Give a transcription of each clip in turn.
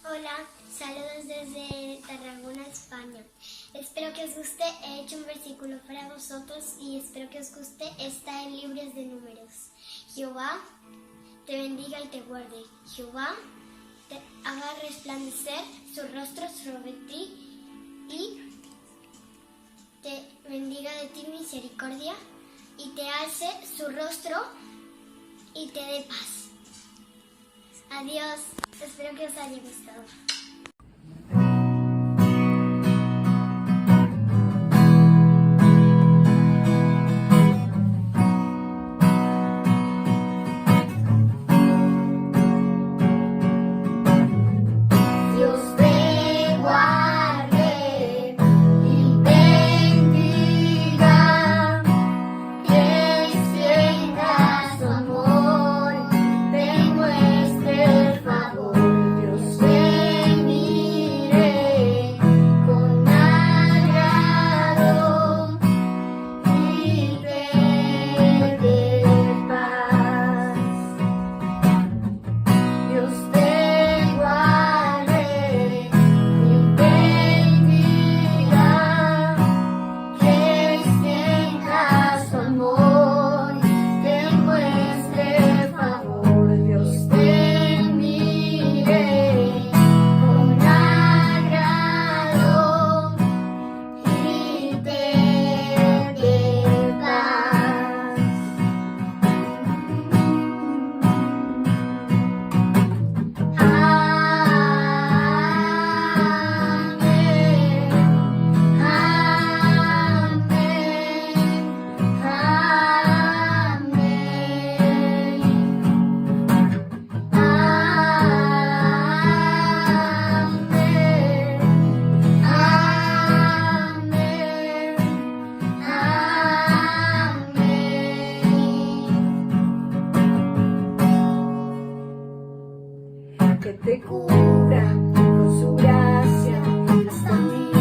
Hola, saludos desde Tarragona, España. Espero que os guste, he hecho un versículo para vosotros y espero que os guste, está en Libros de Números. Jehová te bendiga y te guarde. Jehová te haga resplandecer su rostro sobre ti y te bendiga de ti misericordia y te alce su rostro y te dé paz. Adiós, espero que os haya gustado. Que te cubra con su gracia hasta mil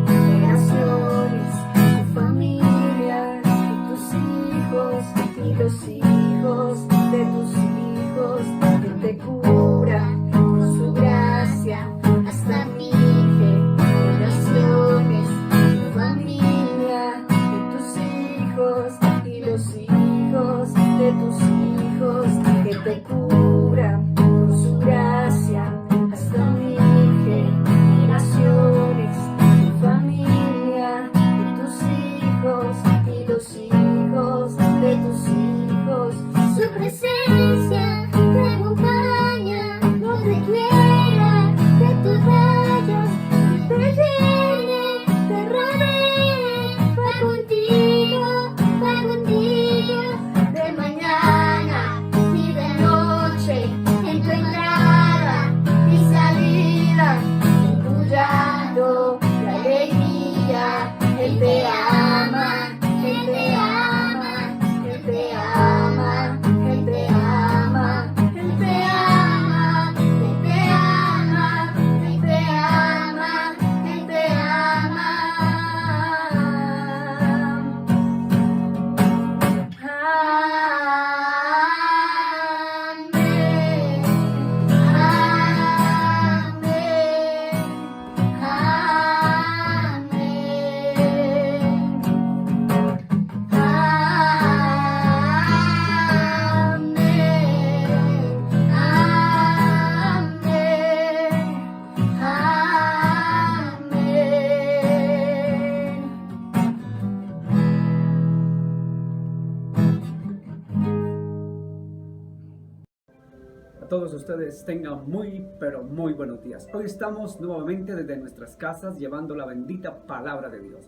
generaciones, tu familia y tus hijos y los hijos de tus hijos. Que te cubra con su gracia hasta mil generaciones, tu familia y tus hijos y los hijos de tus hijos. Que te cubra gracia hasta mil generaciones, tu familia y tus hijos y los hijos de tus hijos. Su presencia te acompaña, no te quiera que tus rayos te llene, te rodee, va contigo, de mañana y de noche, en tu entrada y salida, en tu llanto y alegría. Él te ama, Él te ama, Él te ama, Él te ama, Él te ama, Él te ama, Él te ama, Él te ama. A todos ustedes tengan pero muy buenos días. Hoy estamos nuevamente desde nuestras casas llevando la bendita palabra de Dios.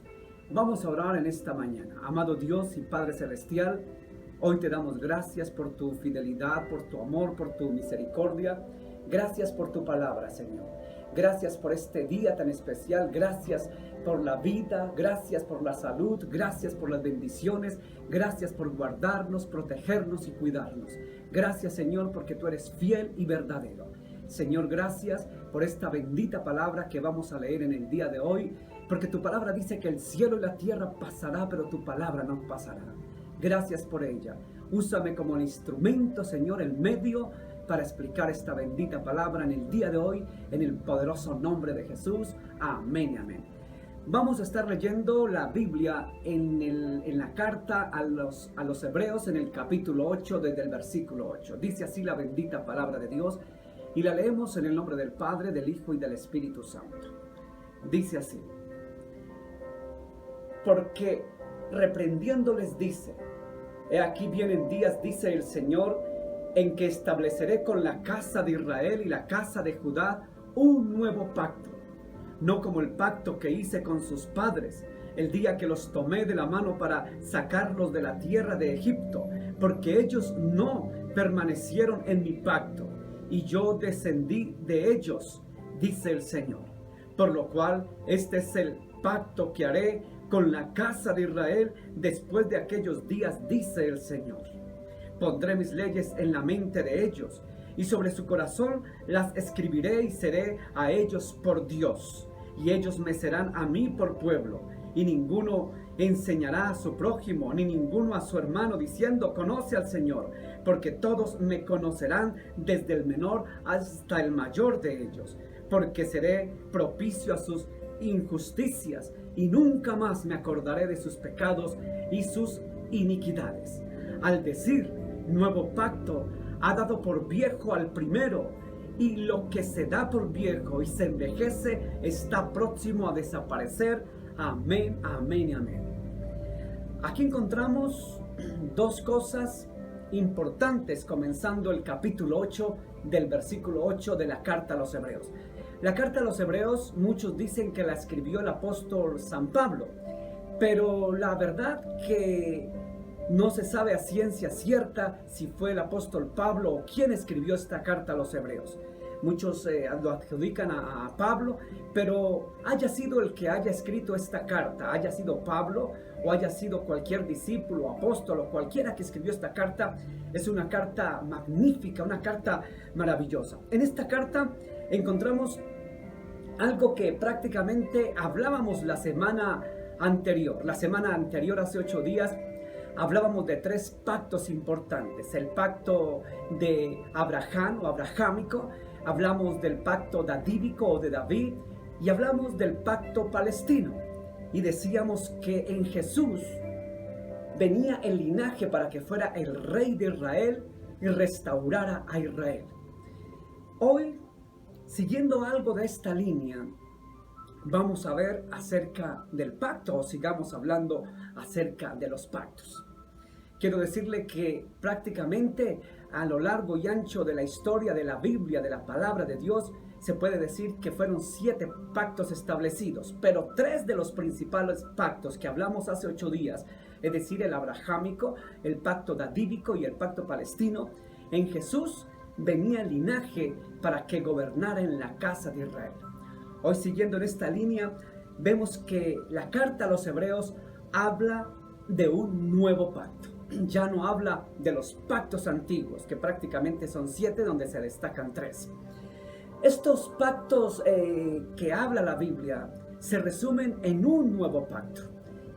Vamos a orar en esta mañana. Amado Dios y Padre Celestial, hoy te damos gracias por tu fidelidad, por tu amor, por tu misericordia. Gracias por tu palabra, Señor. Gracias por este día tan especial. Gracias por la vida. Gracias por la salud. Gracias por las bendiciones. Gracias por guardarnos, protegernos y cuidarnos. Gracias, Señor, porque tú eres fiel y verdadero. Señor, gracias por esta bendita palabra que vamos a leer en el día de hoy, porque tu palabra dice que el cielo y la tierra pasará, pero tu palabra no pasará. Gracias por ella. Úsame como el instrumento, Señor, el medio para explicar esta bendita palabra en el día de hoy, en el poderoso nombre de Jesús. Amén y amén. Vamos a estar leyendo la Biblia en la carta a los Hebreos en el capítulo 8, desde el versículo 8. Dice así la bendita palabra de Dios y la leemos en el nombre del Padre, del Hijo y del Espíritu Santo. Dice así: porque reprendiéndoles dice: he aquí vienen días, dice el Señor, en que estableceré con la casa de Israel y la casa de Judá un nuevo pacto, no como el pacto que hice con sus padres el día que los tomé de la mano para sacarlos de la tierra de Egipto, porque ellos no permanecieron en mi pacto, y yo descendí de ellos, dice el Señor. Por lo cual este es el pacto que haré con la casa de Israel después de aquellos días, dice el Señor. Pondré mis leyes en la mente de ellos, y sobre su corazón las escribiré, y seré a ellos por Dios, y ellos me serán a mí por pueblo. Y ninguno enseñará a su prójimo, ni ninguno a su hermano, diciendo: conoce al Señor, porque todos me conocerán, desde el menor hasta el mayor de ellos, porque seré propicio a sus injusticias, y nunca más me acordaré de sus pecados y sus iniquidades. Al decir nuevo pacto, ha dado por viejo al primero, y lo que se da por viejo y se envejece está próximo a desaparecer. Amén, amén y amén. Aquí encontramos dos cosas importantes, comenzando el capítulo 8 del versículo 8 de la carta a los Hebreos. La carta a los Hebreos, muchos dicen que la escribió el apóstol San Pablo, pero la verdad que no se sabe a ciencia cierta si fue el apóstol Pablo o quién escribió esta carta a los Hebreos. Muchos lo adjudican a Pablo, pero haya sido el que haya escrito esta carta, haya sido Pablo o haya sido cualquier discípulo, apóstol o cualquiera que escribió esta carta, es una carta magnífica, una carta maravillosa. En esta carta encontramos algo que prácticamente hablábamos la semana anterior. La semana anterior, hace 8 días, hablábamos de 3 pactos importantes. El pacto de Abraham o abrahámico, hablamos del pacto davídico o de David, y hablamos del pacto palestino. Y decíamos que en Jesús venía el linaje para que fuera el rey de Israel y restaurara a Israel. Hoy, siguiendo algo de esta línea, vamos a ver acerca del pacto, o sigamos hablando acerca de los pactos. Quiero decirle que prácticamente a lo largo y ancho de la historia de la Biblia, de la palabra de Dios, se puede decir que fueron 7 pactos establecidos, pero 3 de los principales pactos que hablamos hace 8 días, es decir, el abrahámico, el pacto davídico y el pacto palestino, en Jesús venía el linaje para que gobernara en la casa de Israel. Hoy, siguiendo en esta línea, vemos que la carta a los Hebreos habla de un nuevo pacto. Ya no habla de los pactos antiguos, que prácticamente son 7, donde se destacan 3. Estos pactos que habla la Biblia se resumen en un nuevo pacto.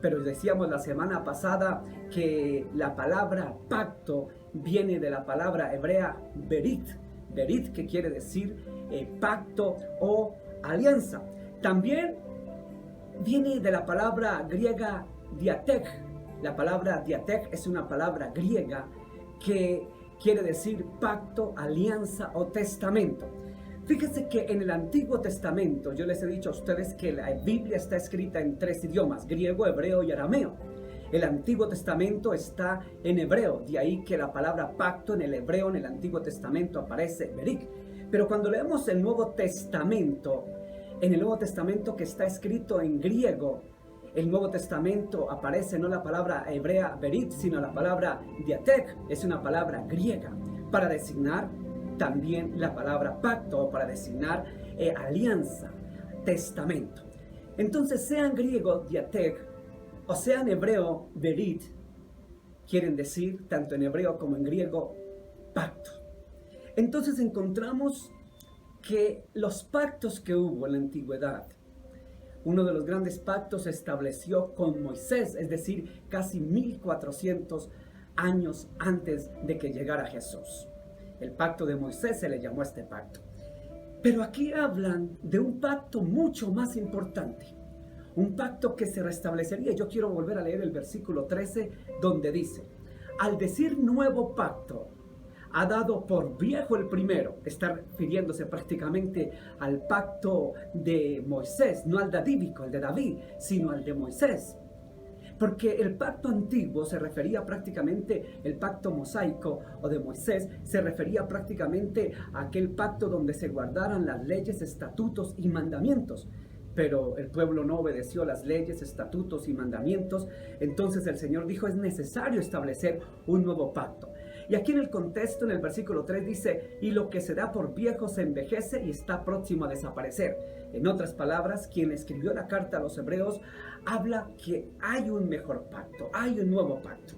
Pero decíamos la semana pasada que la palabra pacto viene de la palabra hebrea berit. Berit, que quiere decir pacto o alianza. También viene de la palabra griega diatek. La palabra diatek es una palabra griega que quiere decir pacto, alianza o testamento. Fíjense que en el Antiguo Testamento, yo les he dicho a ustedes que la Biblia está escrita en 3 idiomas, griego, hebreo y arameo. El Antiguo Testamento está en hebreo, de ahí que la palabra pacto en el hebreo, en el Antiguo Testamento, aparece berit. Pero cuando leemos el Nuevo Testamento, en el Nuevo Testamento que está escrito en griego, el Nuevo Testamento aparece no la palabra hebrea berit, sino la palabra diatek, es una palabra griega, para designar también la palabra pacto, o para designar alianza, testamento. Entonces, sea en griego diatek o sea en hebreo berit, quieren decir, tanto en hebreo como en griego, pacto. Entonces encontramos que los pactos que hubo en la antigüedad, uno de los grandes pactos se estableció con Moisés, es decir, casi 1400 años antes de que llegara Jesús. El pacto de Moisés se le llamó a este pacto. Pero aquí hablan de un pacto mucho más importante. Un pacto que se restablecería. Yo quiero volver a leer el versículo 13 donde dice: al decir nuevo pacto, ha dado por viejo el primero. Está refiriéndose prácticamente al pacto de Moisés, no al davídico, el de David, sino al de Moisés. Porque el pacto antiguo se refería prácticamente, el pacto mosaico o de Moisés, se refería prácticamente a aquel pacto donde se guardaran las leyes, estatutos y mandamientos. Pero el pueblo no obedeció las leyes, estatutos y mandamientos. Entonces el Señor dijo: es necesario establecer un nuevo pacto. Y aquí en el contexto, en el versículo 3 dice: y lo que se da por viejo se envejece y está próximo a desaparecer. En otras palabras, quien escribió la carta a los hebreos habla que hay un mejor pacto, hay un nuevo pacto.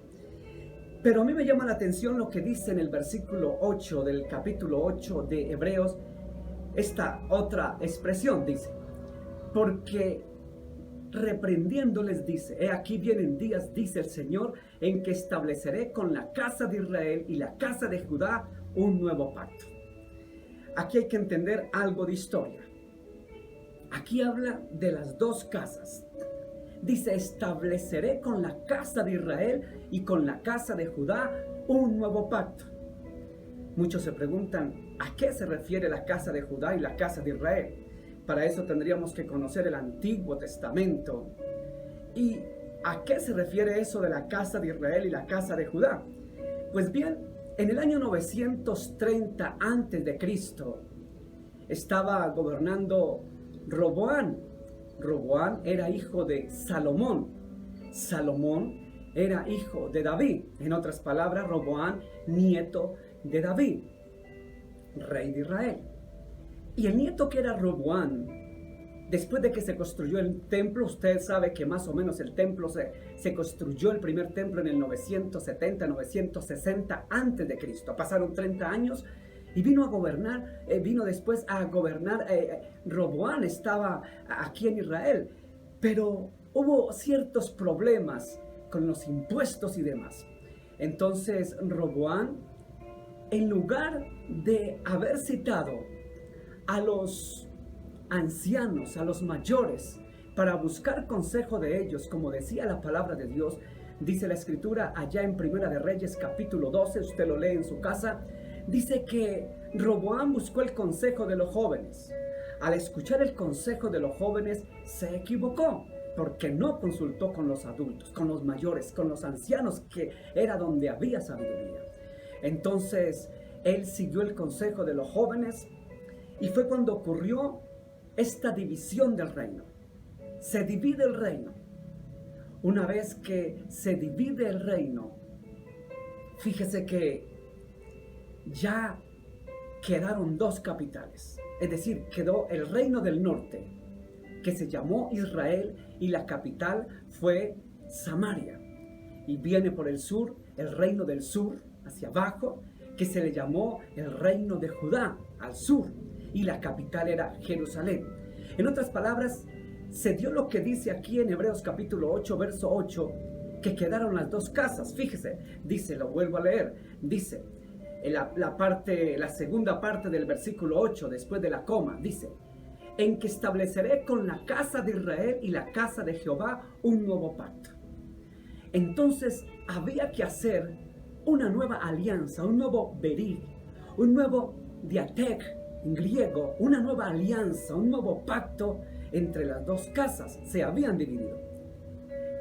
Pero a mí me llama la atención lo que dice en el versículo 8 del capítulo 8 de Hebreos. Esta otra expresión dice: porque reprendiéndoles dice: he aquí vienen días, dice el Señor, en que estableceré con la casa de Israel y la casa de Judá un nuevo pacto. Aquí hay que entender algo de historia. Aquí habla de las dos casas. Dice: estableceré con la casa de Israel y con la casa de Judá un nuevo pacto. Muchos se preguntan: ¿a qué se refiere la casa de Judá y la casa de Israel? Para eso tendríamos que conocer el Antiguo Testamento. ¿Y a qué se refiere eso de la casa de Israel y la casa de Judá? Pues bien, en el año 930 a.C. estaba gobernando Roboán. Roboán era hijo de Salomón. Salomón era hijo de David. En otras palabras, Roboán, nieto de David, rey de Israel. Y el nieto que era Roboán, después de que se construyó el templo, usted sabe que más o menos el templo se construyó, el primer templo, en el 970, 960 a.C. Pasaron 30 años y vino después a gobernar. Roboán estaba aquí en Israel, pero hubo ciertos problemas con los impuestos y demás. Entonces Roboán, en lugar de haber citado a los ancianos, a los mayores, para buscar consejo de ellos, como decía la palabra de Dios, dice la escritura allá en Primera de Reyes capítulo 12, usted lo lee en su casa, dice que Roboán buscó el consejo de los jóvenes. Al escuchar el consejo de los jóvenes se equivocó, porque no consultó con los adultos, con los mayores, con los ancianos, que era donde había sabiduría. Entonces él siguió el consejo de los jóvenes. Y fue cuando ocurrió esta división del reino. Se divide el reino. Una vez que se divide el reino, fíjese que ya quedaron dos capitales. Es decir, quedó el reino del norte, que se llamó Israel, y la capital fue Samaria. Y viene por el sur, el reino del sur, hacia abajo, que se le llamó el reino de Judá, al sur. Y la capital era Jerusalén. En otras palabras, se dio lo que dice aquí en Hebreos capítulo 8, verso 8, que quedaron las dos casas. Fíjese, dice, lo vuelvo a leer, dice, la segunda parte del versículo 8, después de la coma, dice: en que estableceré con la casa de Israel y la casa de Jehová un nuevo pacto. Entonces había que hacer una nueva alianza, un nuevo berit, un nuevo diatek, en griego, una nueva alianza, un nuevo pacto entre las dos casas. Se habían dividido.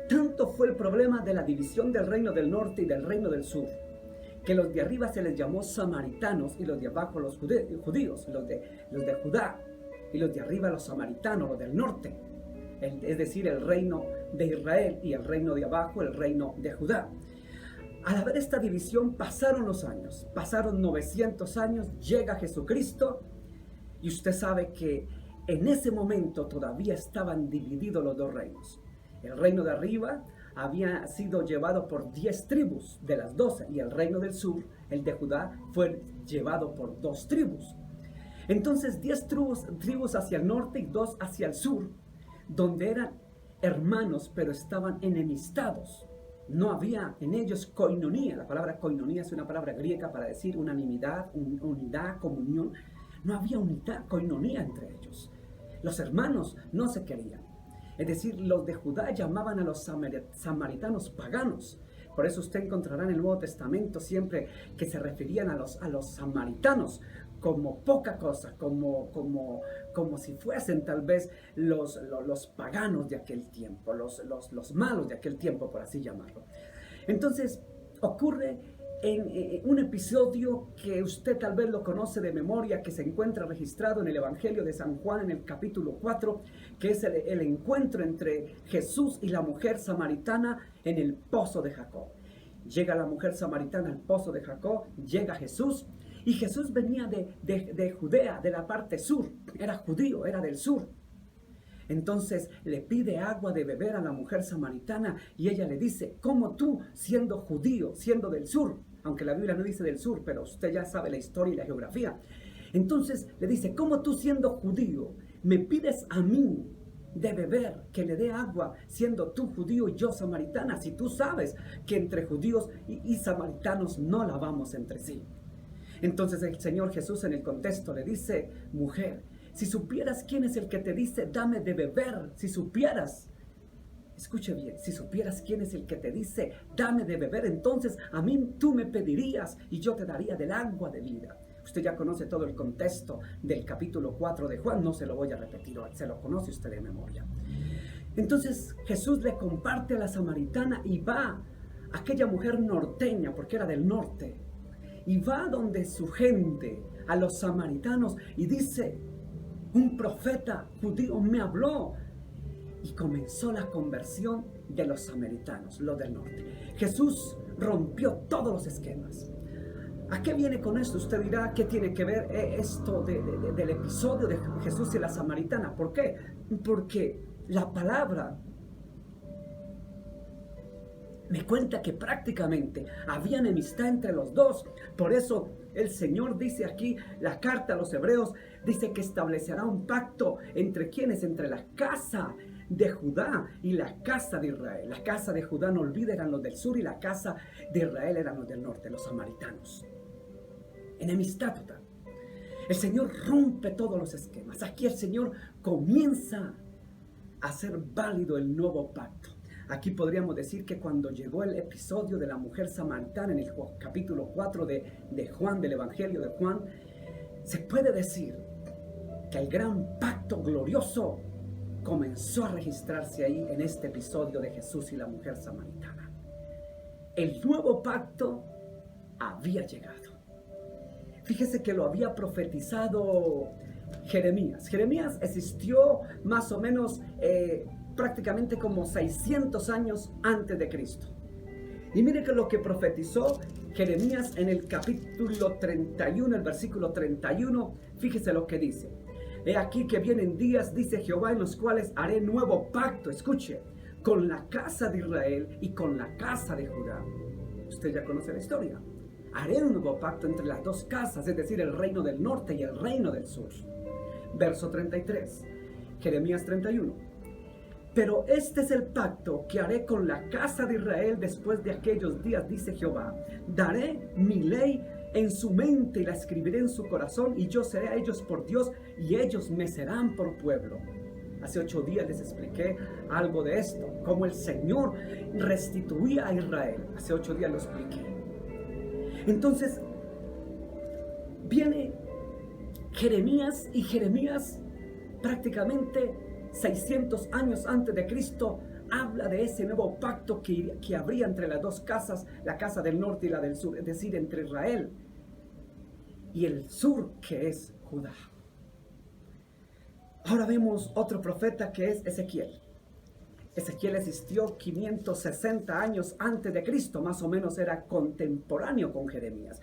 Tanto fue el problema de la división del reino del norte y del reino del sur, que los de arriba se les llamó samaritanos y los de abajo los judíos, los de Judá, y los de arriba los samaritanos, los del norte, es decir, el reino de Israel, y el reino de abajo, el reino de Judá. Al haber esta división, pasaron los años, pasaron 900 años, llega Jesucristo, y usted sabe que en ese momento todavía estaban divididos los dos reinos. El reino de arriba había sido llevado por 10 tribus de las 12, y el reino del sur, el de Judá, fue llevado por 2 tribus. Entonces 10 tribus hacia el norte y 2 hacia el sur, donde eran hermanos pero estaban enemistados. No había en ellos koinonía. La palabra koinonía es una palabra griega para decir unanimidad, unidad, comunión. No había unidad, koinonía entre ellos. Los hermanos no se querían. Es decir, los de Judá llamaban a los samaritanos paganos. Por eso usted encontrará en el Nuevo Testamento siempre que se referían a los samaritanos como poca cosa, como si fuesen tal vez los paganos de aquel tiempo, los malos de aquel tiempo, por así llamarlo. Entonces, ocurre en un episodio que usted tal vez lo conoce de memoria, que se encuentra registrado en el Evangelio de San Juan en el capítulo 4, que es el encuentro entre Jesús y la mujer samaritana en el pozo de Jacob. Llega la mujer samaritana al pozo de Jacob, llega Jesús, y Jesús venía de Judea, de la parte sur, era judío, era del sur. Entonces le pide agua de beber a la mujer samaritana y ella le dice, ¿cómo tú, siendo judío, siendo del sur? Aunque la Biblia no dice del sur, pero usted ya sabe la historia y la geografía. Entonces le dice, ¿cómo tú, siendo judío, me pides a mí de beber, que le dé agua, siendo tú judío y yo samaritana, si tú sabes que entre judíos y samaritanos no la vamos entre sí? Entonces el Señor Jesús en el contexto le dice, mujer, si supieras quién es el que te dice, dame de beber, si supieras, escuche bien, si supieras quién es el que te dice, dame de beber, entonces a mí tú me pedirías y yo te daría del agua de vida. Usted ya conoce todo el contexto del capítulo 4 de Juan, no se lo voy a repetir, se lo conoce usted de memoria. Entonces Jesús le comparte a la samaritana y va a aquella mujer norteña, porque era del norte, y va donde su gente, a los samaritanos, y dice, un profeta judío me habló. Y comenzó la conversión de los samaritanos, los del norte. Jesús rompió todos los esquemas. ¿A qué viene con esto? Usted dirá, ¿qué tiene que ver esto del episodio de Jesús y la samaritana? ¿Por qué? Porque la palabra me cuenta que prácticamente había enemistad entre los dos. Por eso el Señor dice aquí, la carta a los hebreos, dice que establecerá un pacto entre quienes, entre la casa de Judá y la casa de Israel. La casa de Judá, no olvide, eran los del sur, y la casa de Israel eran los del norte, los samaritanos. Enemistad total. El Señor rompe todos los esquemas. Aquí el Señor comienza a hacer válido el nuevo pacto. Aquí podríamos decir que cuando llegó el episodio de la mujer samaritana en el capítulo 4 de Juan, del Evangelio de Juan, se puede decir que el gran pacto glorioso comenzó a registrarse ahí en este episodio de Jesús y la mujer samaritana. El nuevo pacto había llegado. Fíjese que lo había profetizado Jeremías. Jeremías existió más o menos prácticamente como 600 años antes de Cristo. Y mire que lo que profetizó Jeremías en el capítulo 31, el versículo 31, fíjese lo que dice. He aquí que vienen días, dice Jehová, en los cuales haré nuevo pacto, escuche, con la casa de Israel y con la casa de Judá. Usted ya conoce la historia. Haré un nuevo pacto entre las dos casas, es decir, el reino del norte y el reino del sur. Verso 33, Jeremías 31. Pero este es el pacto que haré con la casa de Israel después de aquellos días, dice Jehová. Daré mi ley en su mente y la escribiré en su corazón, y yo seré a ellos por Dios y ellos me serán por pueblo. Hace 8 días les expliqué algo de esto, cómo el Señor restituía a Israel. Hace 8 días lo expliqué. Entonces, viene Jeremías, y Jeremías prácticamente 600 años antes de Cristo habla de ese nuevo pacto que habría entre las dos casas, la casa del norte y la del sur, es decir, entre Israel y el sur, que es Judá. Ahora vemos otro profeta, que es Ezequiel. Ezequiel existió 560 años antes de Cristo, más o menos era contemporáneo con Jeremías.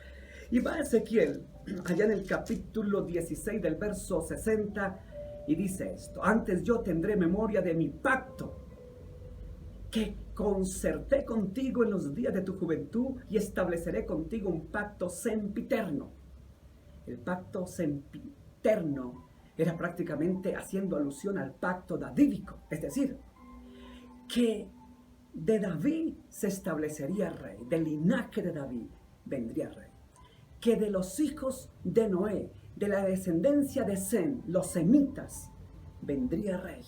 Y va Ezequiel allá en el capítulo 16 del verso 60 y dice esto: antes yo tendré memoria de mi pacto que concerté contigo en los días de tu juventud, y estableceré contigo un pacto sempiterno. El pacto sempiterno era prácticamente haciendo alusión al pacto davídico, es decir, que de David se establecería rey, del linaje de David vendría rey. Que de los hijos de Noé, de la descendencia de Sem, los semitas, vendría rey.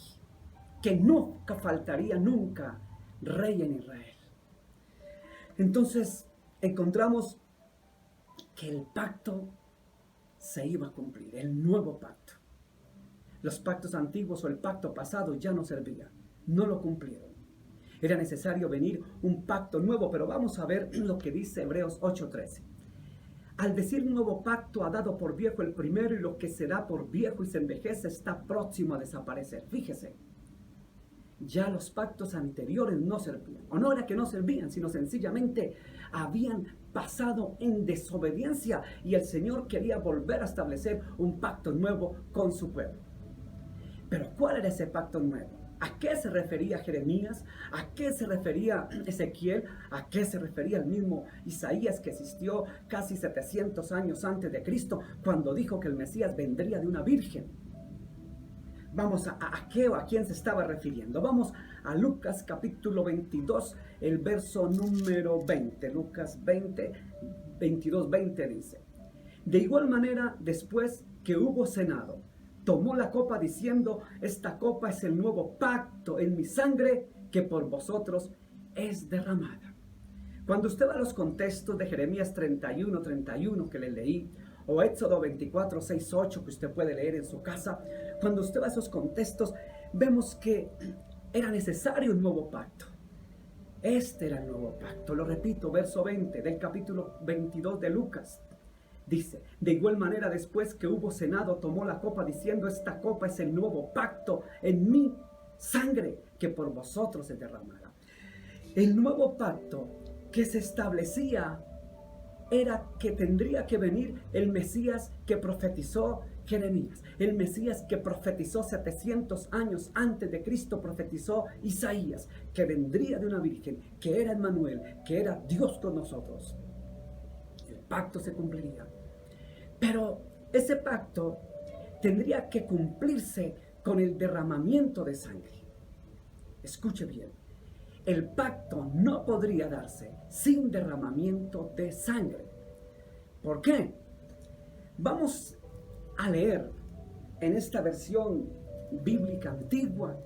Que nunca faltaría nunca rey en Israel. Entonces encontramos que el pacto se iba a cumplir, el nuevo pacto. Los pactos antiguos o el pacto pasado ya no servían, no lo cumplieron. Era necesario venir un pacto nuevo, pero vamos a ver lo que dice Hebreos 8:13. Al decir nuevo pacto, ha dado por viejo el primero, y lo que se da por viejo y se envejece está próximo a desaparecer. Fíjese, ya los pactos anteriores no servían, o no era que no servían, sino sencillamente habían pasado en desobediencia, y el Señor quería volver a establecer un pacto nuevo con su pueblo. Pero ¿cuál era ese pacto nuevo? ¿A qué se refería Jeremías? ¿A qué se refería Ezequiel? ¿A qué se refería el mismo Isaías, que existió casi 700 años antes de Cristo, cuando dijo que el Mesías vendría de una virgen? Vamos a qué o a quién se estaba refiriendo. Vamos a Lucas capítulo 22, el verso número 20. Lucas 20, 22, 20 dice: de igual manera, después que hubo cenado, tomó la copa diciendo: esta copa es el nuevo pacto en mi sangre, que por vosotros es derramada. Cuando usted va a los contextos de Jeremías 31 que le leí, o Éxodo 24, 6, 8 que usted puede leer en su casa, cuando usted va a esos contextos, vemos que era necesario un nuevo pacto. Este era el nuevo pacto. Lo repito, verso 20 del capítulo 22 de Lucas. Dice: de igual manera, después que hubo cenado, tomó la copa diciendo: esta copa es el nuevo pacto en mi sangre, que por vosotros es derramada. El nuevo pacto que se establecía era que tendría que venir el Mesías que profetizó Jeremías, el Mesías que profetizó 700 años antes de Cristo, profetizó Isaías, que vendría de una virgen, que era Emmanuel, que era Dios con nosotros. El pacto se cumpliría. Pero ese pacto tendría que cumplirse con el derramamiento de sangre. Escuche bien, el pacto no podría darse sin derramamiento de sangre. ¿Por qué? Vamos a leer en esta versión bíblica antigua,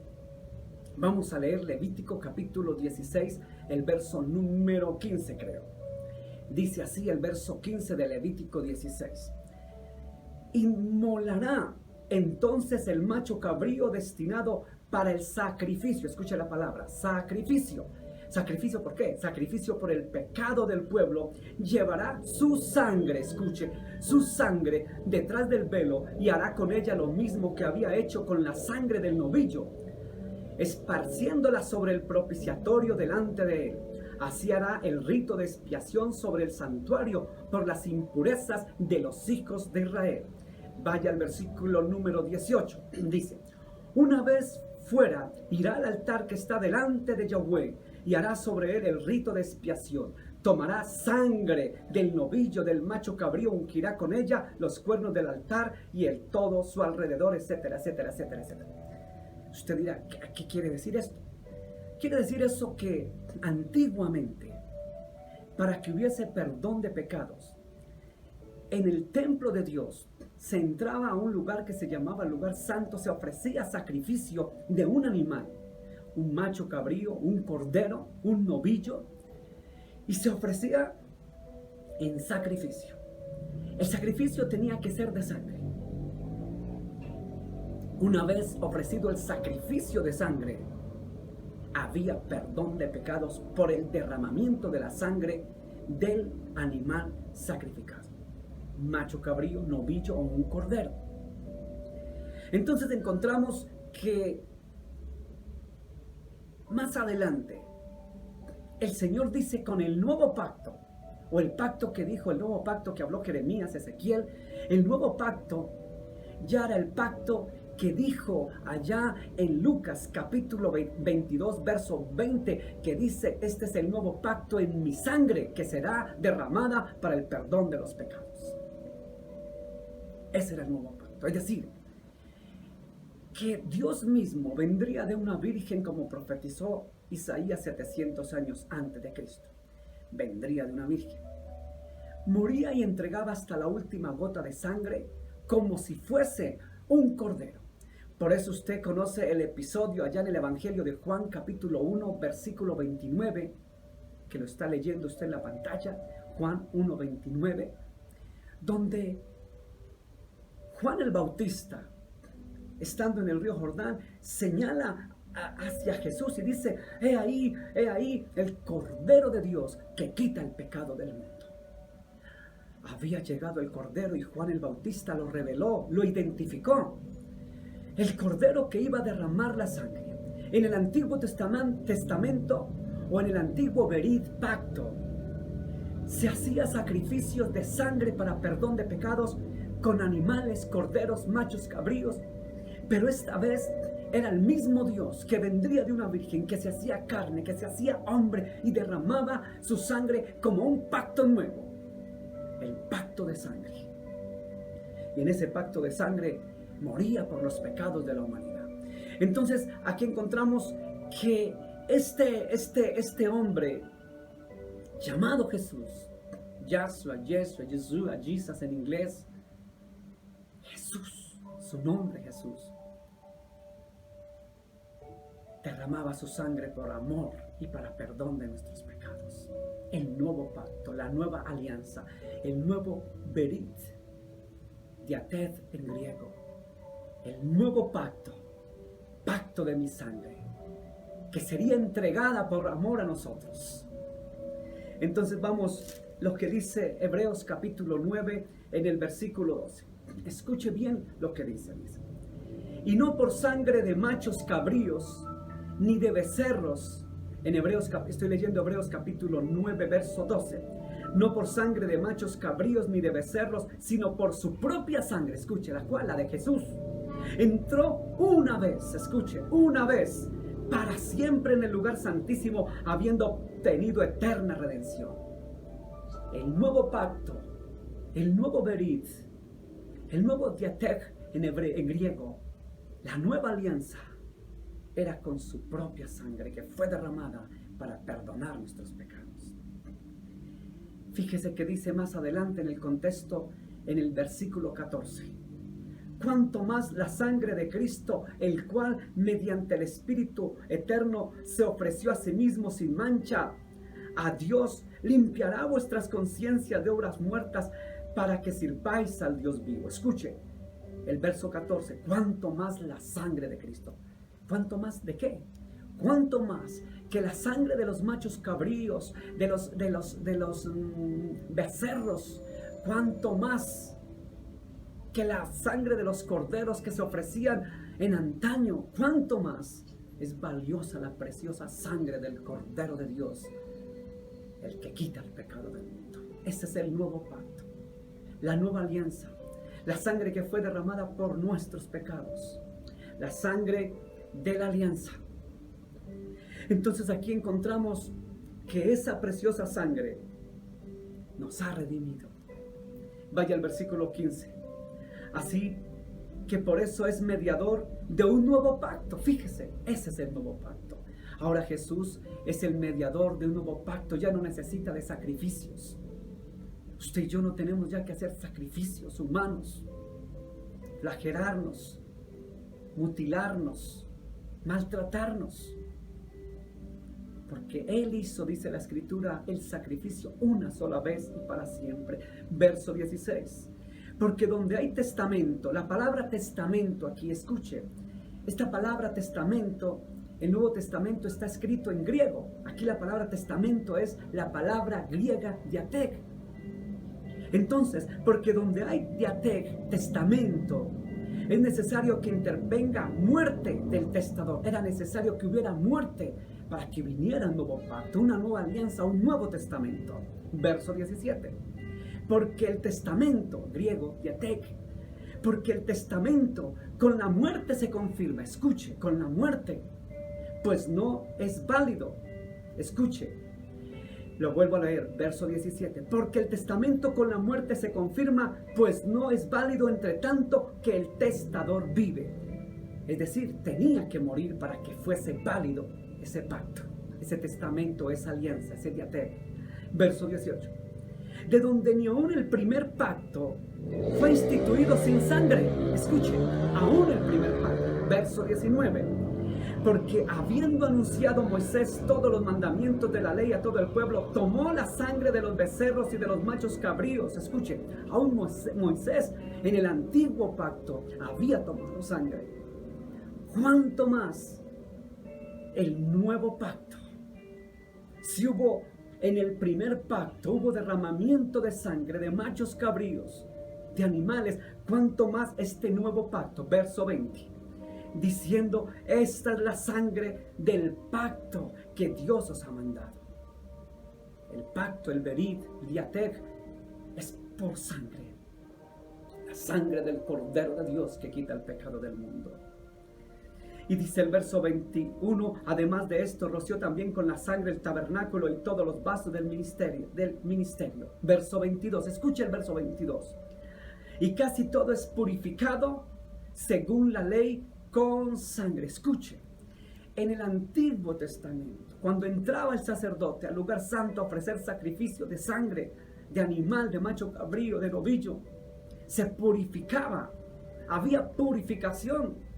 vamos a leer Levítico capítulo 16, el verso número 15 creo. Dice así el verso 15 de Levítico 16. Inmolará entonces el macho cabrío destinado para el sacrificio. Escuche la palabra, sacrificio. ¿Sacrificio por qué? Sacrificio por el pecado del pueblo. Llevará su sangre, escuche, su sangre detrás del velo, y hará con ella lo mismo que había hecho con la sangre del novillo, esparciéndola sobre el propiciatorio delante de él. Así hará el rito de expiación sobre el santuario por las impurezas de los hijos de Israel. Vaya al versículo número 18. Dice: una vez fuera, irá al altar que está delante de Yahweh, y hará sobre él el rito de expiación. Tomará sangre del novillo, del macho cabrío, ungirá con ella los cuernos del altar y el todo su alrededor, etcétera, etcétera, etcétera, etcétera. Usted dirá, ¿qué quiere decir esto? Quiere decir eso que antiguamente, para que hubiese perdón de pecados, en el templo de Dios se entraba a un lugar que se llamaba lugar santo, se ofrecía sacrificio de un animal, un macho cabrío, un cordero, un novillo, y se ofrecía en sacrificio. El sacrificio tenía que ser de sangre. Una vez ofrecido el sacrificio de sangre, había perdón de pecados por el derramamiento de la sangre del animal sacrificado, macho cabrío, novillo o un cordero. Entonces encontramos que más adelante el Señor dice, con el nuevo pacto, o el pacto que dijo, el nuevo pacto que habló Jeremías, Ezequiel, el nuevo pacto ya era el pacto que dijo allá en Lucas capítulo 22 verso 20, que dice: este es el nuevo pacto en mi sangre, que será derramada para el perdón de los pecados. Ese era el nuevo pacto, es decir, que Dios mismo vendría de una virgen, como profetizó Isaías 700 años antes de Cristo. Vendría de una virgen. Moría y entregaba hasta la última gota de sangre como si fuese un cordero. Por eso usted conoce el episodio allá en el Evangelio de Juan, capítulo 1, versículo 29, que lo está leyendo usted en la pantalla, Juan 1, 29, donde Juan el Bautista, estando en el río Jordán, señala hacia Jesús y dice: he ahí el Cordero de Dios que quita el pecado del mundo. Había llegado el Cordero y Juan el Bautista lo reveló, lo identificó. El Cordero que iba a derramar la sangre. En el Antiguo Testamento o en el Antiguo Berit Pacto se hacía sacrificios de sangre para perdón de pecados con animales, corderos, machos, cabríos. Pero esta vez era el mismo Dios que vendría de una virgen, que se hacía carne, que se hacía hombre y derramaba su sangre como un pacto nuevo. El pacto de sangre. Y en ese pacto de sangre moría por los pecados de la humanidad. Entonces aquí encontramos que este hombre llamado Jesús, Yahshua, Jesus en inglés, Jesús, su nombre Jesús, derramaba su sangre por amor y para perdón de nuestros pecados. El nuevo pacto, la nueva alianza, el nuevo Berit, Diated en griego, el nuevo pacto, pacto de mi sangre, que sería entregada por amor a nosotros. Entonces vamos, lo que dice Hebreos capítulo 9 en el versículo 12. Escuche bien lo que dice. Y no por sangre de machos cabríos, ni de becerros. Estoy leyendo Hebreos capítulo 9, verso 12. No por sangre de machos cabríos ni de becerros, sino por su propia sangre. Escuche, la cual, la de Jesús, entró una vez, escuche, una vez, para siempre en el lugar santísimo, habiendo obtenido eterna redención. El nuevo pacto, el nuevo Berit, el nuevo Diatek en griego, la nueva alianza, era con su propia sangre que fue derramada para perdonar nuestros pecados. Fíjese que dice más adelante en el contexto, en el versículo 14. Cuanto más la sangre de Cristo, el cual mediante el Espíritu eterno se ofreció a sí mismo sin mancha a Dios, limpiará vuestras conciencias de obras muertas para que sirváis al Dios vivo. Escuche el verso 14. Cuanto más la sangre de Cristo. ¿Cuánto más de qué? ¿Cuánto más que la sangre de los machos cabríos, de los becerros? ¿Cuánto más que la sangre de los corderos que se ofrecían en antaño? ¿Cuánto más es valiosa la preciosa sangre del Cordero de Dios, el que quita el pecado del mundo? Ese es el nuevo pacto, la nueva alianza, la sangre que fue derramada por nuestros pecados, la sangre de la alianza. Entonces aquí encontramos que esa preciosa sangre nos ha redimido. Vaya al versículo 15. Así que por eso es mediador de un nuevo pacto. Fíjese, ese es el nuevo pacto. Ahora Jesús es el mediador de un nuevo pacto. Ya no necesita de sacrificios. Usted y yo no tenemos ya que hacer sacrificios humanos, flagelarnos, mutilarnos, maltratarnos, porque Él hizo, dice la Escritura, el sacrificio una sola vez y para siempre. Verso 16. Porque donde hay testamento, la palabra testamento aquí, escuche, esta palabra testamento, el Nuevo Testamento está escrito en griego. Aquí la palabra testamento es la palabra griega diatek. Entonces, porque donde hay diatek, testamento, es necesario que intervenga muerte del testador. Era necesario que hubiera muerte para que viniera un nuevo pacto, una nueva alianza, un nuevo testamento. Verso 17. Porque el testamento, griego, diatek, porque el testamento con la muerte se confirma. Escuche, con la muerte, pues no es válido. Escuche, lo vuelvo a leer, verso 17. Porque el testamento con la muerte se confirma, pues no es válido entre tanto que el testador vive. Es decir, tenía que morir para que fuese válido ese pacto. ese testamento, esa alianza, ese diatec. Verso 18. De donde ni aún el primer pacto fue instituido sin sangre. Escuche, aún el primer pacto. Verso 19. Porque habiendo anunciado Moisés todos los mandamientos de la ley a todo el pueblo, tomó la sangre de los becerros y de los machos cabríos. Escuche, aún Moisés en el antiguo pacto había tomado sangre. ¿Cuánto más el nuevo pacto? Si hubo en el primer pacto, hubo derramamiento de sangre de machos cabríos, de animales, ¿cuánto más este nuevo pacto? Verso 20. Diciendo, esta es la sangre del pacto que Dios os ha mandado. El pacto, el berit, el diatec, es por sangre. La sangre del Cordero de Dios que quita el pecado del mundo. Y dice el verso 21, además de esto, roció también con la sangre el tabernáculo y todos los vasos del ministerio. Verso 22, escucha el verso 22. Y casi todo es purificado según la ley con sangre. Escuche, en el Antiguo Testamento, cuando entraba el sacerdote al lugar santo a ofrecer sacrificio de sangre, de animal, de macho cabrío, de novillo, se purificaba, había purificación.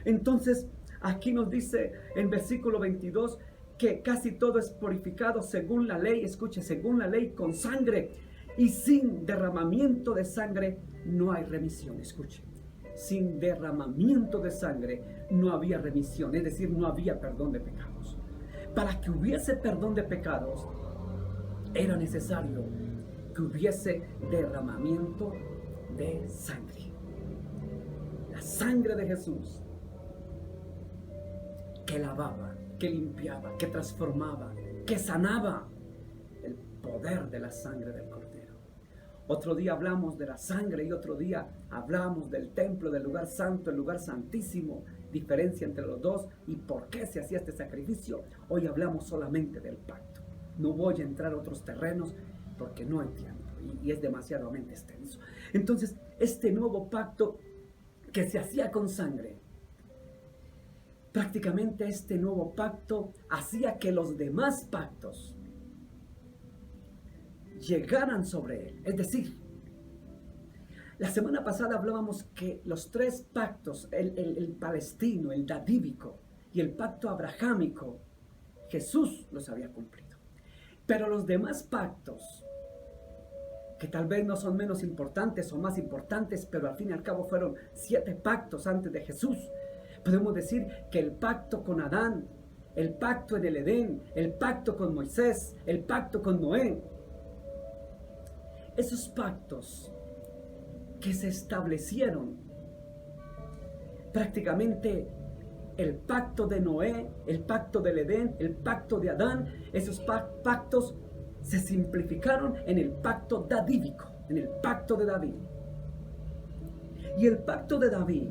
Entonces, aquí nos dice en versículo 22 que casi todo es purificado según la ley, escuche, según la ley con sangre, y sin derramamiento de sangre no hay remisión. Escuche, sin derramamiento de sangre no había remisión, es decir, no había perdón de pecados. Para que hubiese perdón de pecados, era necesario que hubiese derramamiento de sangre. La sangre de Jesús, que lavaba, que limpiaba, que transformaba, que sanaba. El poder de la sangre del Cordero. Otro día hablamos de la sangre y otro día hablamos del templo, del lugar santo, el lugar santísimo, diferencia entre los dos y por qué se hacía este sacrificio. Hoy hablamos solamente del pacto. No voy a entrar a otros terrenos porque no hay tiempo y es demasiadamente extenso. Entonces, este nuevo pacto que se hacía con sangre, prácticamente este nuevo pacto hacía que los demás pactos llegaran sobre él. Es decir, la semana pasada hablábamos que los tres pactos, el palestino, el davídico y el pacto abrahámico, Jesús los había cumplido. Pero los demás pactos, que tal vez no son menos importantes o más importantes, pero al fin y al cabo fueron 7 pactos antes de Jesús. Podemos decir que el pacto con Adán, el pacto en el Edén, el pacto con Moisés, el pacto con Noé, esos pactos que se establecieron, prácticamente el pacto de Noé, el pacto del Edén, el pacto de Adán, esos pactos se simplificaron en el pacto davídico, en el pacto de David. Y el pacto de David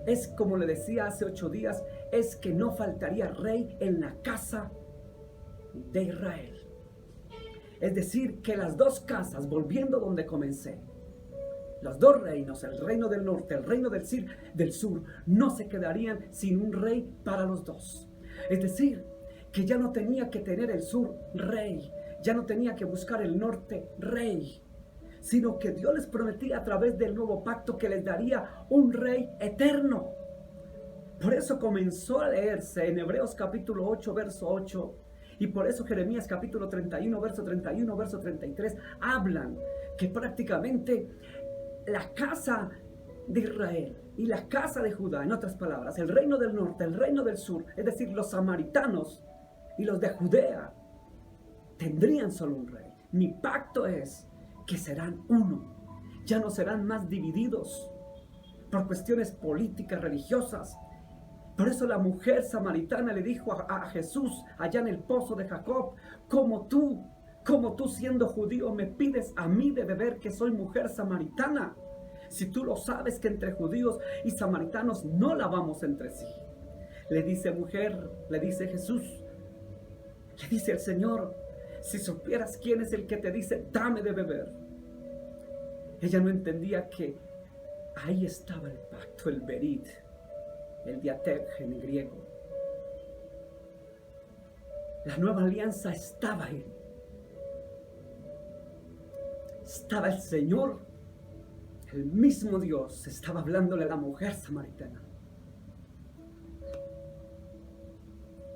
es, como le decía hace 8 días, es que no faltaría rey en la casa de Israel. Es decir, que las dos casas, volviendo donde comencé, los dos reinos, el reino del norte, el reino del sur, no se quedarían sin un rey para los dos. Es decir, que ya no tenía que tener el sur rey, ya no tenía que buscar el norte rey, sino que Dios les prometía a través del nuevo pacto que les daría un rey eterno. Por eso comenzó a leerse en Hebreos capítulo 8, verso 8, y por eso Jeremías capítulo 31, verso 31, verso 33, hablan que prácticamente la casa de Israel y la casa de Judá, en otras palabras, el reino del norte, el reino del sur, es decir, los samaritanos y los de Judea, tendrían solo un rey. Mi pacto es que serán uno, ya no serán más divididos por cuestiones políticas, religiosas. Por eso la mujer samaritana le dijo a Jesús allá en el pozo de Jacob, como tú siendo judío me pides a mí de beber que soy mujer samaritana, si tú lo sabes que entre judíos y samaritanos no lavamos entre sí. Le dice mujer, le dice Jesús, le dice el Señor, si supieras quién es el que te dice dame de beber. Ella no entendía que ahí estaba el pacto, el berit, el diatec en griego. La nueva alianza estaba ahí. Estaba el Señor, el mismo Dios, estaba hablándole a la mujer samaritana.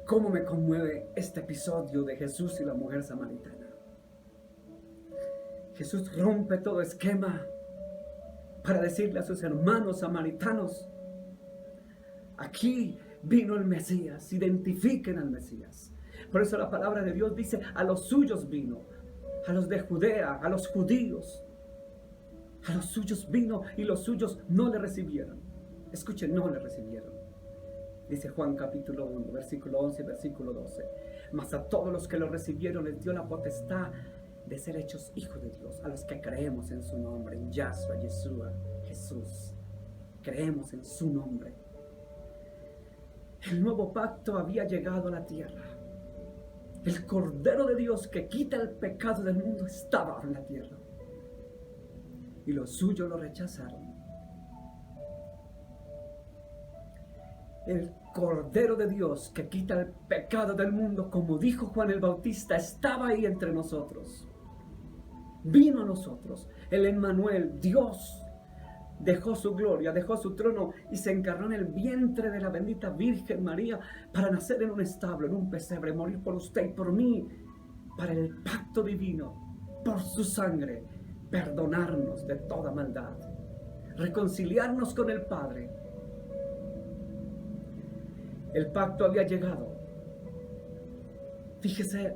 ¿Cómo me conmueve este episodio de Jesús y la mujer samaritana? Jesús rompe todo esquema para decirle a sus hermanos samaritanos: aquí vino el Mesías, identifiquen al Mesías. Por eso la palabra de Dios dice: a los suyos vino, a los de Judea, a los judíos. A los suyos vino y los suyos no le recibieron. Escuchen, no le recibieron. Dice Juan capítulo 1, versículo 11, versículo 12. Mas a todos los que lo recibieron les dio la potestad de ser hechos hijos de Dios, a los que creemos en su nombre, en Yahshua, Yeshua, Jesús. Creemos en su nombre. El nuevo pacto había llegado a la tierra. El Cordero de Dios que quita el pecado del mundo estaba en la tierra. Y los suyos lo rechazaron. El Cordero de Dios que quita el pecado del mundo, como dijo Juan el Bautista, estaba ahí entre nosotros. Vino a nosotros. El Emmanuel, Dios, dejó su gloria, dejó su trono y se encarnó en el vientre de la bendita Virgen María para nacer en un establo, en un pesebre, morir por usted y por mí, para el pacto divino, por su sangre, perdonarnos de toda maldad, reconciliarnos con el Padre. El pacto había llegado. Fíjese,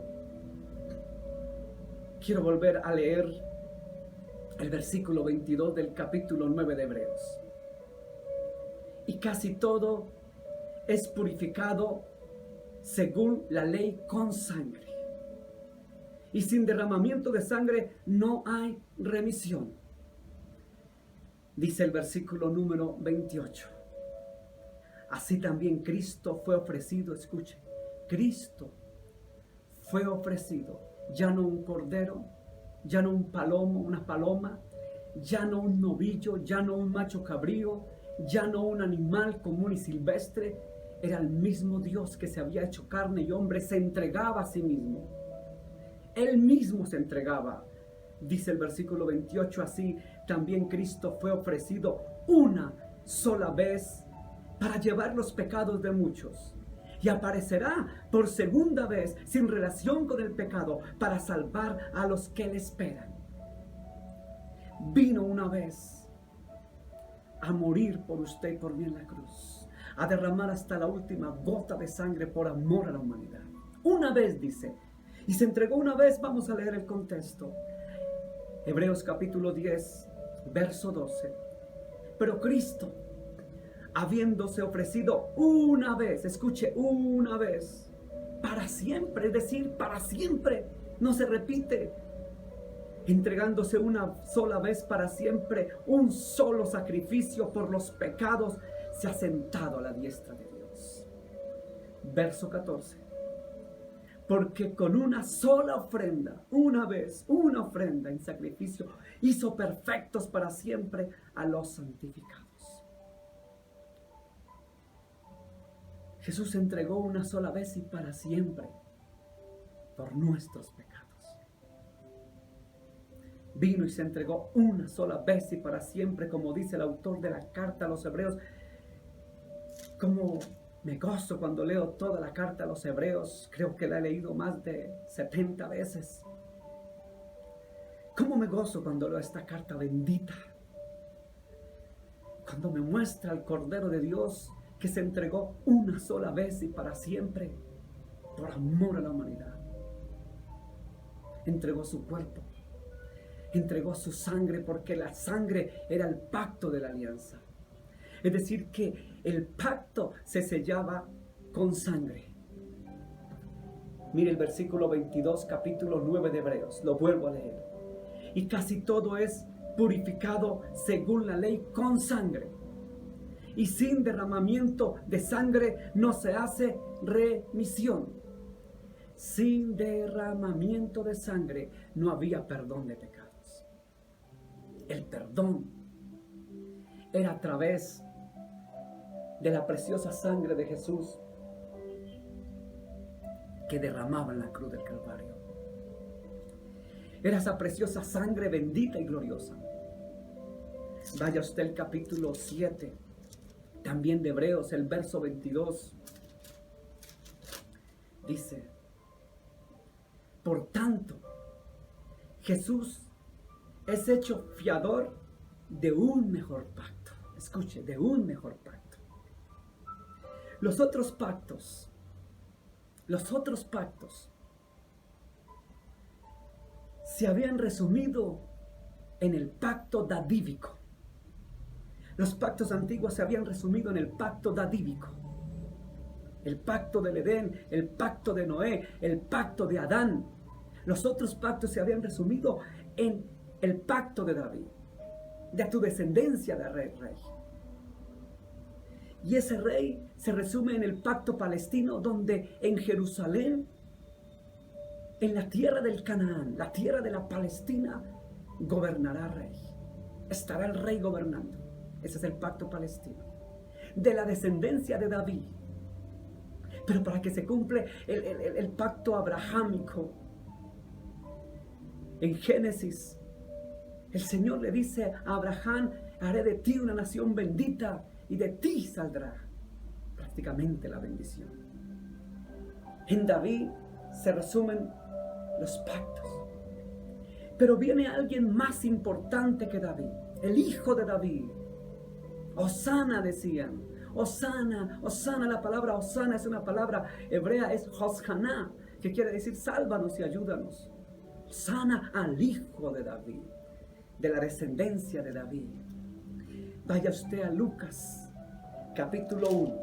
quiero volver a leer el versículo 22 del capítulo 9 de Hebreos. Y casi todo es purificado según la ley con sangre. Y sin derramamiento de sangre no hay remisión. Dice el versículo número 28. Así también Cristo fue ofrecido, escuche, Cristo fue ofrecido, ya no un cordero, ya no un palomo, una paloma, ya no un novillo, ya no un macho cabrío, ya no un animal común y silvestre. Era el mismo Dios que se había hecho carne y hombre, se entregaba a sí mismo. Él mismo se entregaba. Dice el versículo 28, así también Cristo fue ofrecido una sola vez para llevar los pecados de muchos. Y aparecerá por segunda vez sin relación con el pecado para salvar a los que le esperan. Vino una vez a morir por usted y por mí en la cruz, a derramar hasta la última gota de sangre por amor a la humanidad. Una vez, dice, y se entregó una vez. Vamos a leer el contexto. Hebreos capítulo 10, verso 12. Pero Cristo, habiéndose ofrecido una vez, escuche, una vez, para siempre, es decir, para siempre, no se repite, entregándose una sola vez para siempre, un solo sacrificio por los pecados, se ha sentado a la diestra de Dios. Verso 14. Porque con una sola ofrenda, una vez, una ofrenda en sacrificio, hizo perfectos para siempre a los santificados. Jesús se entregó una sola vez y para siempre por nuestros pecados. Vino y se entregó una sola vez y para siempre, como dice el autor de la carta a los Hebreos. Como me gozo cuando leo toda la carta a los Hebreos. Creo que la he leído más de 70 veces. Cómo me gozo cuando leo esta carta bendita. Cuando me muestra el Cordero de Dios que se entregó una sola vez y para siempre por amor a la humanidad. Entregó su cuerpo, entregó su sangre, porque la sangre era el pacto de la alianza. Es decir, que el pacto se sellaba con sangre. Mire el versículo 22, capítulo 9 de Hebreos, lo vuelvo a leer. Y casi todo es purificado según la ley con sangre. Y sin derramamiento de sangre no se hace remisión. Sin derramamiento de sangre no había perdón de pecados. El perdón era a través de la preciosa sangre de Jesús, que derramaba en la cruz del Calvario. Era esa preciosa sangre bendita y gloriosa. Vaya usted al capítulo 7, también de Hebreos, el verso 22. Dice: por tanto, Jesús es hecho fiador de un mejor pacto. Escuche, de un mejor pacto. Los otros pactos se habían resumido en el pacto davídico. Los pactos antiguos se habían resumido en el pacto davídico. El pacto del Edén, el pacto de Noé, el pacto de Adán. Los otros pactos se habían resumido en el pacto de David, de tu descendencia de rey. Y ese rey se resume en el pacto palestino, donde en Jerusalén, en la tierra del Canaán, la tierra de la Palestina, gobernará rey. Estará el rey gobernando. Ese es el pacto palestino, de la descendencia de David. Pero para que se cumple el pacto abrahámico, en Génesis, el Señor le dice a Abraham: haré de ti una nación bendita y de ti saldrá prácticamente la bendición. En David se resumen los pactos. Pero viene alguien más importante que David, el hijo de David. Hosana decían. Hosana, Hosana, la palabra Hosana es una palabra hebrea, es Hoshaná, que quiere decir sálvanos y ayúdanos. Hosana al hijo de David, de la descendencia de David. Vaya usted a Lucas, capítulo 1.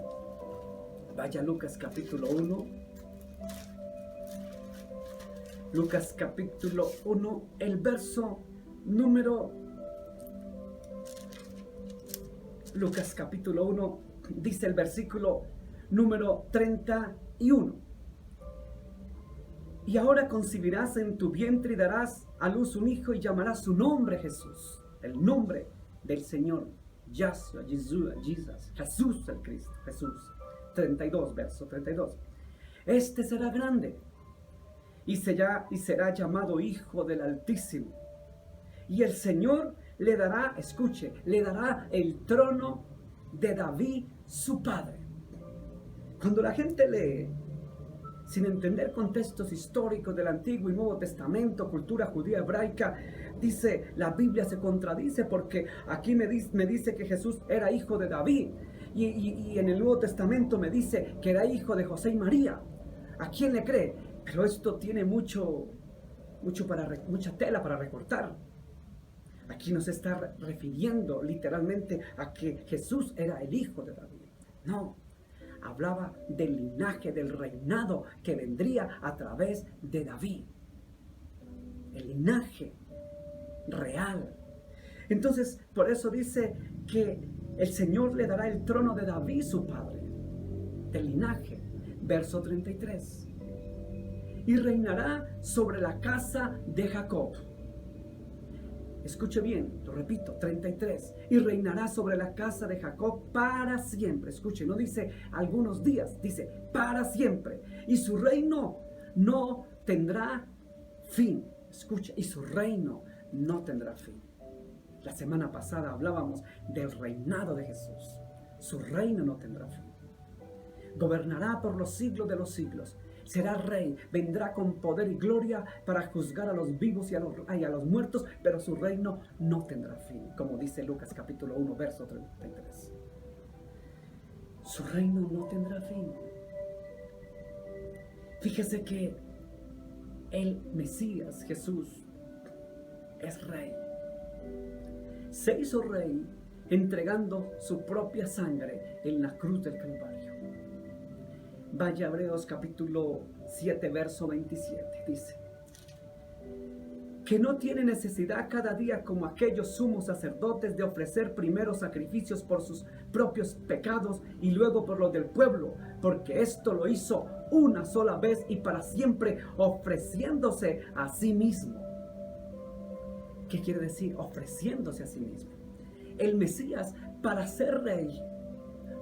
Vaya a Lucas, capítulo 1. Lucas, capítulo 1, el verso número... Lucas, capítulo 1, dice el versículo número 31. Y ahora concebirás en tu vientre y darás a luz un hijo y llamarás su nombre Jesús. El nombre del Señor. Yahshua, Jesus, Jesús el Cristo, Jesús. 32, verso 32. Este será grande y será llamado Hijo del Altísimo. Y el Señor le dará, escuche, le dará el trono de David, su padre. Cuando la gente lee, sin entender contextos históricos del Antiguo y Nuevo Testamento, cultura judía hebraica, dice, la Biblia se contradice porque aquí me dice que Jesús era hijo de David y en el Nuevo Testamento me dice que era hijo de José y María. ¿A quién le cree? Pero esto tiene mucha tela para recortar. Aquí no se está refiriendo literalmente a que Jesús era el hijo de David. No, hablaba del linaje, del reinado que vendría a través de David. El linaje real. Entonces, por eso dice que el Señor le dará el trono de David, su padre, del linaje. Verso 33. Y reinará sobre la casa de Jacob. Escuche bien, lo repito, 33. Y reinará sobre la casa de Jacob para siempre. Escuche, no dice algunos días, dice para siempre. Y su reino no tendrá fin. Escuche, y su reino no tendrá fin. La semana pasada hablábamos del reinado de Jesús. Su reino no tendrá fin. Gobernará por los siglos de los siglos. Será rey, vendrá con poder y gloria para juzgar a los vivos y a los muertos, pero su reino no tendrá fin, como dice Lucas capítulo 1, verso 33. Su reino no tendrá fin. Fíjese que el Mesías, Jesús, es rey. Se hizo rey entregando su propia sangre en la cruz del Calvario. Vaya a Hebreos capítulo 7, verso 27, dice: que no tiene necesidad cada día como aquellos sumos sacerdotes de ofrecer primero sacrificios por sus propios pecados y luego por los del pueblo, porque esto lo hizo una sola vez y para siempre, ofreciéndose a sí mismo. ¿Qué quiere decir? Ofreciéndose a sí mismo. El Mesías, para ser rey,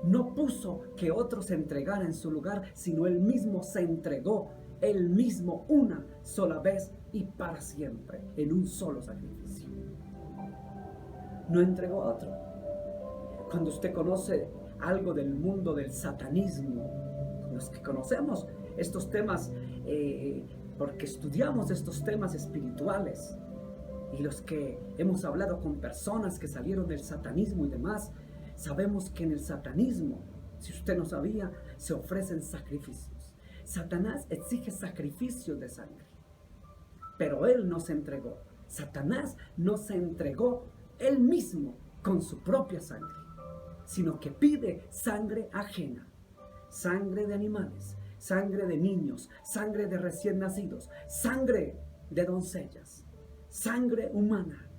no puso que otros se entregaran en su lugar, sino él mismo se entregó Él mismo una sola vez y para siempre, en un solo sacrificio. No entregó a otro. Cuando usted conoce algo del mundo del satanismo, los que conocemos estos temas, porque estudiamos estos temas espirituales, y los que hemos hablado con personas que salieron del satanismo y demás, sabemos que en el satanismo, si usted no sabía, se ofrecen sacrificios. Satanás exige sacrificios de sangre, pero él no se entregó. Satanás no se entregó él mismo con su propia sangre, sino que pide sangre ajena, sangre de animales, sangre de niños, sangre de recién nacidos, sangre de doncellas, sangre humana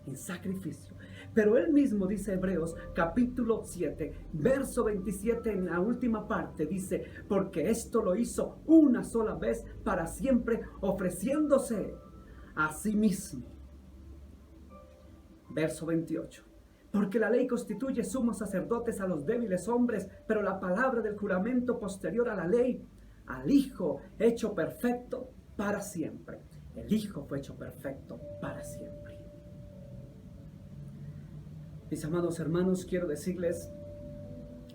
en sacrificio. Pero él mismo, dice Hebreos capítulo 7, verso 27, en la última parte, dice: porque esto lo hizo una sola vez para siempre, ofreciéndose a sí mismo. Verso 28. Porque la ley constituye sumos sacerdotes a los débiles hombres, pero la palabra del juramento posterior a la ley, al Hijo hecho perfecto para siempre. El Hijo fue hecho perfecto para siempre. Mis amados hermanos, quiero decirles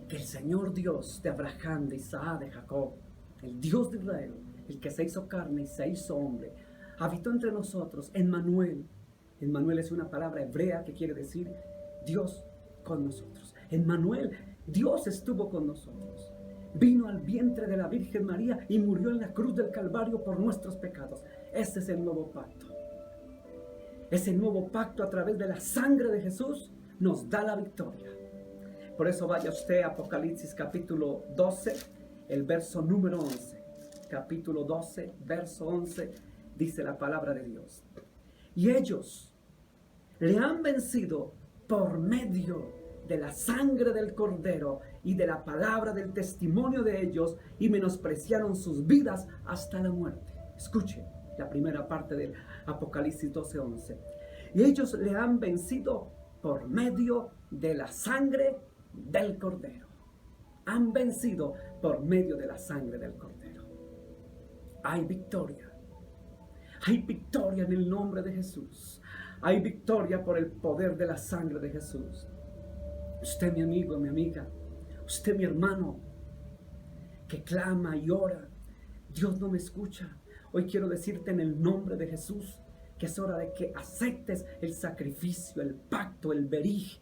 que el Señor Dios de Abraham, de Isaac, de Jacob, el Dios de Israel, el que se hizo carne y se hizo hombre, habitó entre nosotros. Emmanuel. Emmanuel es una palabra hebrea que quiere decir Dios con nosotros. Emmanuel, Dios estuvo con nosotros. Vino al vientre de la Virgen María y murió en la cruz del Calvario por nuestros pecados. Ese es el nuevo pacto. Ese nuevo pacto, a través de la sangre de Jesús, nos da la victoria. Por eso vaya usted a Apocalipsis capítulo 12, el verso número 11. Capítulo 12, verso 11, dice la palabra de Dios: y ellos le han vencido por medio de la sangre del Cordero y de la palabra del testimonio de ellos, y menospreciaron sus vidas hasta la muerte. Escuche la primera parte del Apocalipsis 12:11. Y ellos le han vencido por medio de la sangre del Cordero. Han vencido por medio de la sangre del Cordero. Hay victoria. Hay victoria en el nombre de Jesús. Hay victoria por el poder de la sangre de Jesús. Usted, mi amigo, mi amiga, usted, mi hermano, que clama y ora, Dios no me escucha. Hoy quiero decirte en el nombre de Jesús que es hora de que aceptes el sacrificio, el pacto, el berig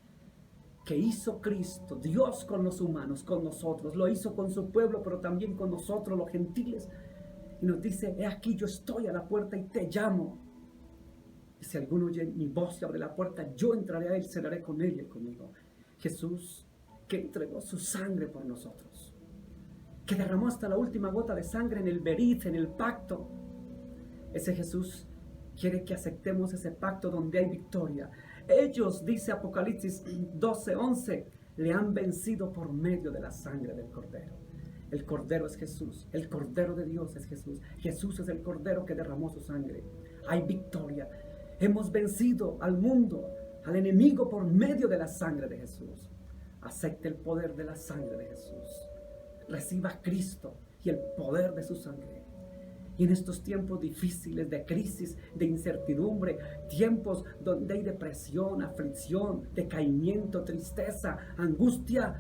que hizo Cristo, Dios con los humanos, con nosotros. Lo hizo con su pueblo, pero también con nosotros, los gentiles. Y nos dice: he aquí, yo estoy a la puerta y te llamo. Y si alguno oye mi voz y abre la puerta, yo entraré a él, cenaré con él y él conmigo. Jesús, que entregó su sangre por nosotros, que derramó hasta la última gota de sangre en el berit, en el pacto. Ese Jesús quiere que aceptemos ese pacto donde hay victoria. Ellos, dice Apocalipsis 12:11, le han vencido por medio de la sangre del Cordero. El Cordero es Jesús. El Cordero de Dios es Jesús. Jesús es el Cordero que derramó su sangre. Hay victoria. Hemos vencido al mundo, al enemigo, por medio de la sangre de Jesús. Acepte el poder de la sangre de Jesús. Reciba a Cristo y el poder de su sangre. Y en estos tiempos difíciles de crisis, de incertidumbre, tiempos donde hay depresión, aflicción, decaimiento, tristeza, angustia,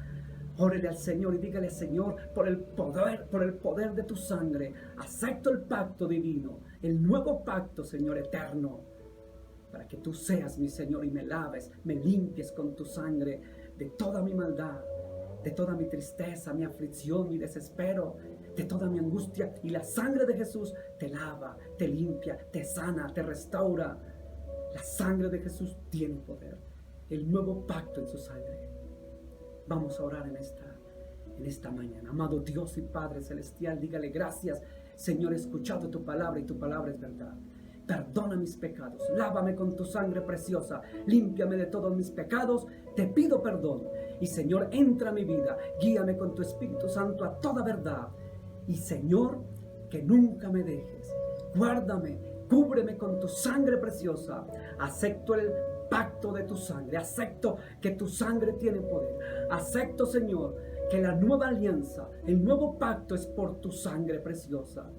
órele al Señor y dígale: Señor, por el poder de tu sangre, acepto el pacto divino, el nuevo pacto, Señor eterno, para que tú seas mi Señor y me laves, me limpies con tu sangre de toda mi maldad, de toda mi tristeza, mi aflicción, mi desespero, de toda mi angustia. Y la sangre de Jesús te lava, te limpia, te sana, te restaura. La sangre de Jesús tiene poder. El nuevo pacto en su sangre. Vamos a orar en esta mañana. Amado Dios y Padre Celestial, dígale: gracias, Señor, he escuchado tu palabra y tu palabra es verdad. Perdona mis pecados, lávame con tu sangre preciosa, límpiame de todos mis pecados, te pido perdón. Y Señor, entra a mi vida, guíame con tu Espíritu Santo a toda verdad. Y Señor, que nunca me dejes, guárdame, cúbreme con tu sangre preciosa. Acepto el pacto de tu sangre, acepto que tu sangre tiene poder. Acepto, Señor, que la nueva alianza, el nuevo pacto es por tu sangre preciosa.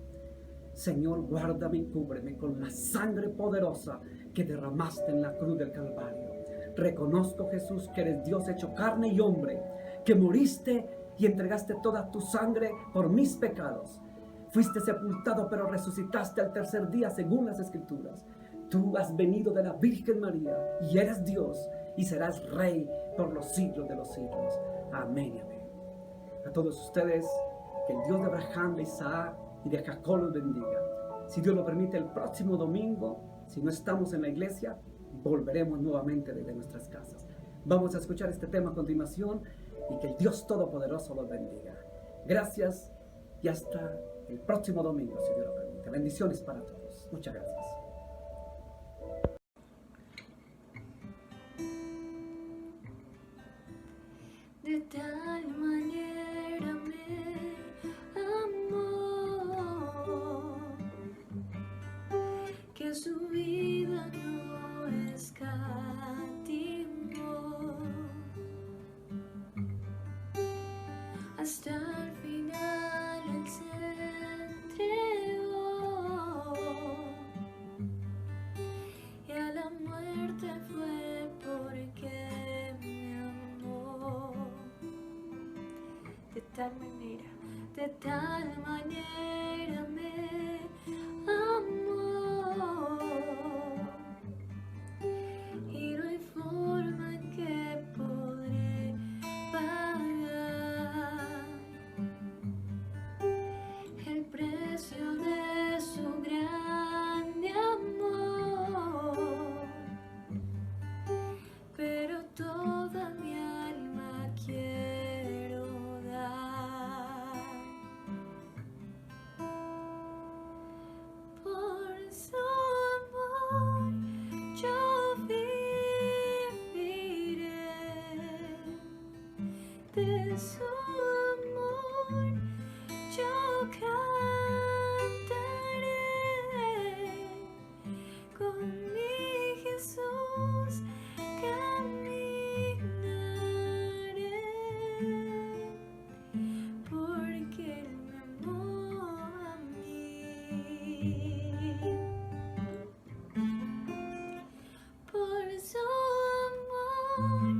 Señor, guárdame y cúbreme con la sangre poderosa que derramaste en la cruz del Calvario. Reconozco, Jesús, que eres Dios hecho carne y hombre, que moriste y entregaste toda tu sangre por mis pecados. Fuiste sepultado, pero resucitaste al tercer día según las Escrituras. Tú has venido de la Virgen María y eres Dios y serás Rey por los siglos de los siglos. Amén y amén. A todos ustedes, que el Dios de Abraham, de Isaac y de Jacob los bendiga. Si Dios lo permite, el próximo domingo, si no estamos en la iglesia, volveremos nuevamente desde nuestras casas. Vamos a escuchar este tema a continuación y que el Dios Todopoderoso los bendiga. Gracias y hasta el próximo domingo, si Dios lo permite. Bendiciones para todos. Muchas gracias. De tal manera me amó que su vida no escatimó. Hasta el final Él se entregó y a la muerte fue porque me amó. De tal manera me amó y no hay forma en que podré pagar el precio de su grande amor, pero toda mi alma quiero dar por su amor. Yo viviré de su amor, yo cantaré, con mi Jesús caminaré, porque Él me amó a mí. Por su amor